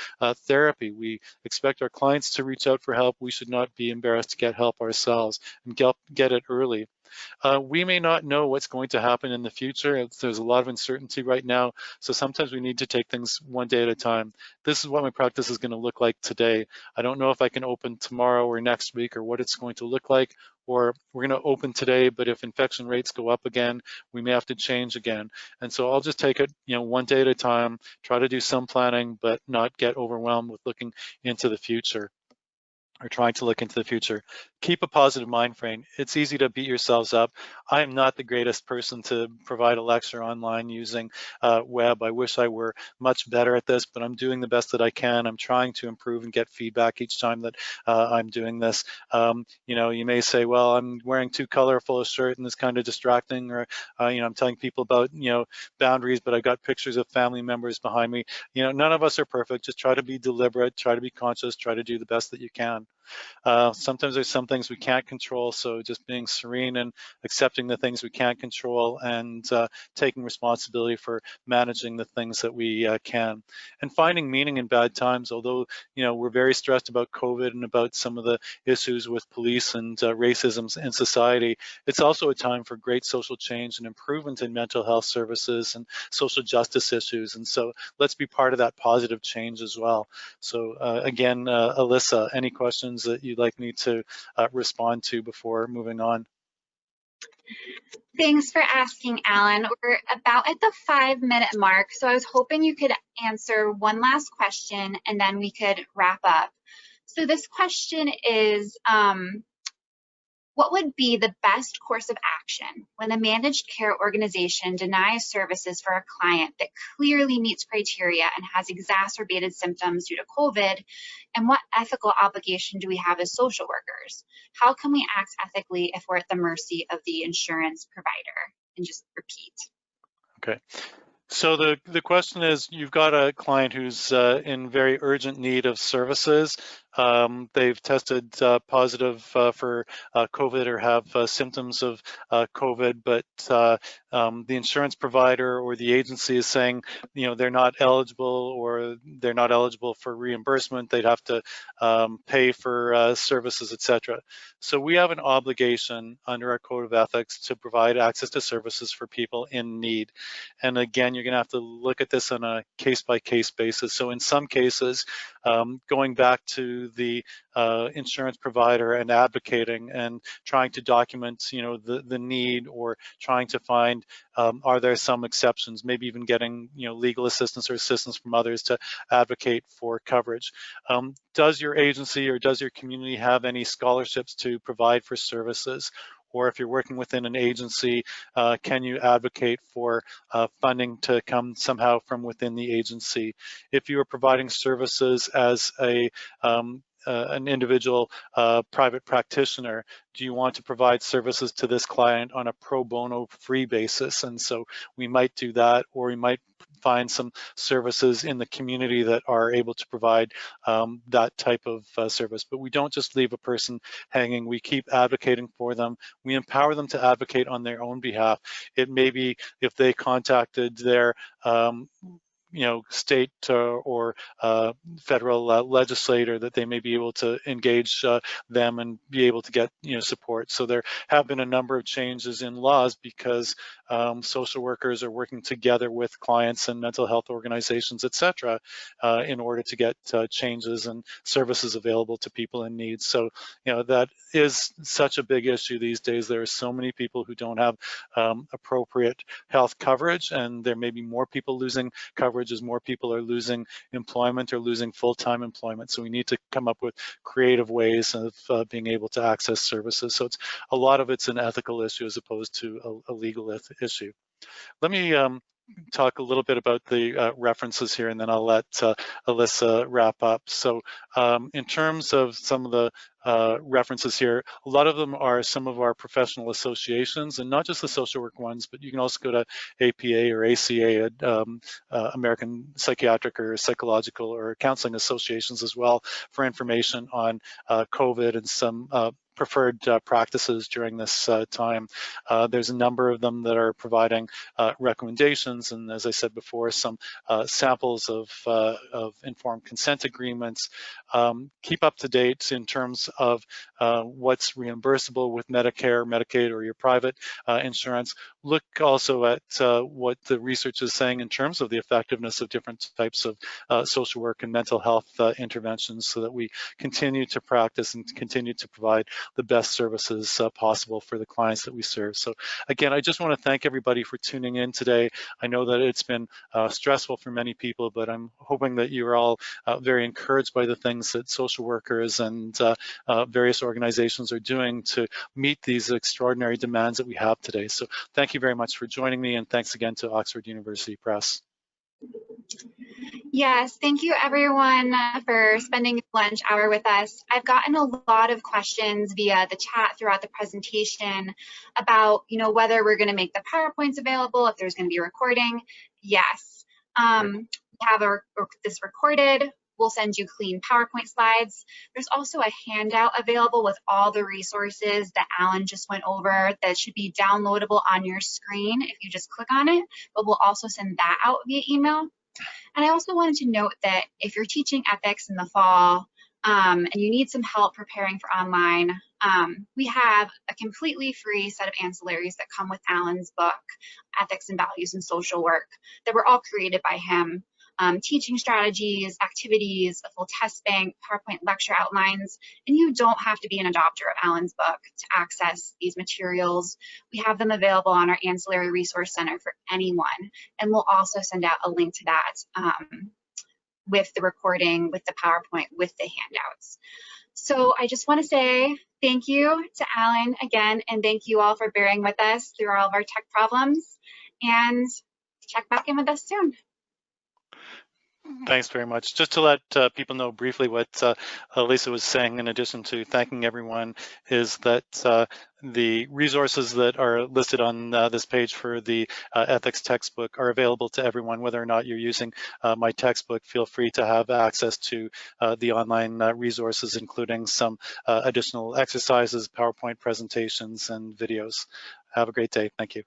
therapy. We expect our clients to reach out for help. We should not be embarrassed to get help ourselves and get it early. We may not know what's going to happen in the future. There's a lot of uncertainty right now, so sometimes we need to take things one day at a time. This is what my practice is going to look like today. I don't know if I can open tomorrow or next week or what it's going to look like, or we're going to open today, but if infection rates go up again, we may have to change again. And so I'll just take it, one day at a time, try to do some planning, but not get overwhelmed with looking into the future, or trying to look into the future. Keep a positive mind frame. It's easy to beat yourselves up. I am not the greatest person to provide a lecture online using web. I wish I were much better at this, but I'm doing the best that I can. I'm trying to improve and get feedback each time that I'm doing this. You may say, well, I'm wearing too colorful a shirt and it's kind of distracting, or I'm telling people about boundaries, but I got pictures of family members behind me. None of us are perfect. Just try to be deliberate, try to be conscious, try to do the best that you can. Sometimes there's some things we can't control, so just being serene and accepting the things we can't control, and taking responsibility for managing the things that we can. And finding meaning in bad times, although we're very stressed about COVID and about some of the issues with police and racism in society, it's also a time for great social change and improvement in mental health services and social justice issues. And so let's be part of that positive change as well. So again, Alyssa, any questions that you'd like me to respond to before moving on? Thanks for asking, Alan. We're about at the 5-minute mark, so I was hoping you could answer one last question and then we could wrap up. So this question is, what would be the best course of action when a managed care organization denies services for a client that clearly meets criteria and has exacerbated symptoms due to COVID? And what ethical obligation do we have as social workers? How can we act ethically if we're at the mercy of the insurance provider? And just repeat. Okay. So the question is, you've got a client who's in very urgent need of services. They've tested positive for COVID or have symptoms of COVID, but the insurance provider or the agency is saying, they're not eligible, or they're not eligible for reimbursement. They'd have to pay for services, etc. So we have an obligation under our code of ethics to provide access to services for people in need. And again, you're going to have to look at this on a case-by-case basis. So in some cases, going back to the insurance provider and advocating and trying to document, the need, or trying to find, are there some exceptions, maybe even getting, legal assistance or assistance from others to advocate for coverage. Does your agency or does your community have any scholarships to provide for services? Or if you're working within an agency, can you advocate for funding to come somehow from within the agency? If you are providing services as an individual private practitioner, do you want to provide services to this client on a pro bono free basis? And so we might do that, or we might find some services in the community that are able to provide that type of service. But we don't just leave a person hanging. We keep advocating for them. We empower them to advocate on their own behalf. It may be if they contacted their state or federal legislator, that they may be able to engage them and be able to get support. So there have been a number of changes in laws because social workers are working together with clients and mental health organizations, etc., in order to get changes and services available to people in need. So that is such a big issue these days. There are so many people who don't have appropriate health coverage, and there may be more people losing coverage as more people are losing employment or losing full-time employment. So we need to come up with creative ways of being able to access services. So a lot of it's an ethical issue as opposed to a legal issue. Let me talk a little bit about the references here, and then I'll let Alyssa wrap up. So in terms of some of the references here, a lot of them are some of our professional associations, and not just the social work ones, but you can also go to APA or ACA, American Psychiatric or Psychological or Counseling Associations as well, for information on COVID and some preferred practices during this time. There's a number of them that are providing recommendations, and as I said before, some samples of informed consent agreements. Keep up to date in terms of what's reimbursable with Medicare, Medicaid, or your private insurance. Look also at what the research is saying in terms of the effectiveness of different types of social work and mental health interventions, so that we continue to practice and continue to provide the best services possible for the clients that we serve. So again, I just want to thank everybody for tuning in today. I know that it's been stressful for many people, but I'm hoping that you're all very encouraged by the things that social workers and various organizations are doing to meet these extraordinary demands that we have today. So thank you very much for joining me, and thanks again to Oxford University Press. Yes, thank you everyone for spending lunch hour with us. I've gotten a lot of questions via the chat throughout the presentation about, whether we're going to make the PowerPoints available, if there's going to be a recording. Yes, we have this recorded. We'll send you clean PowerPoint slides. There's also a handout available with all the resources that Allan just went over that should be downloadable on your screen if you just click on it, but we'll also send that out via email. And I also wanted to note that if you're teaching ethics in the fall and you need some help preparing for online, we have a completely free set of ancillaries that come with Allan's book, Ethics and Values in Social Work, that were all created by him. Teaching strategies, activities, a full test bank, PowerPoint lecture outlines, and you don't have to be an adopter of Allan's book to access these materials. We have them available on our Ancillary Resource Center for anyone, and we'll also send out a link to that with the recording, with the PowerPoint, with the handouts. So I just want to say thank you to Allan again, and thank you all for bearing with us through all of our tech problems, and check back in with us soon. Thanks very much. Just to let people know briefly what Lisa was saying, in addition to thanking everyone, is that the resources that are listed on this page for the ethics textbook are available to everyone, whether or not you're using my textbook. Feel free to have access to the online resources, including some additional exercises, PowerPoint presentations, and videos. Have a great day. Thank you.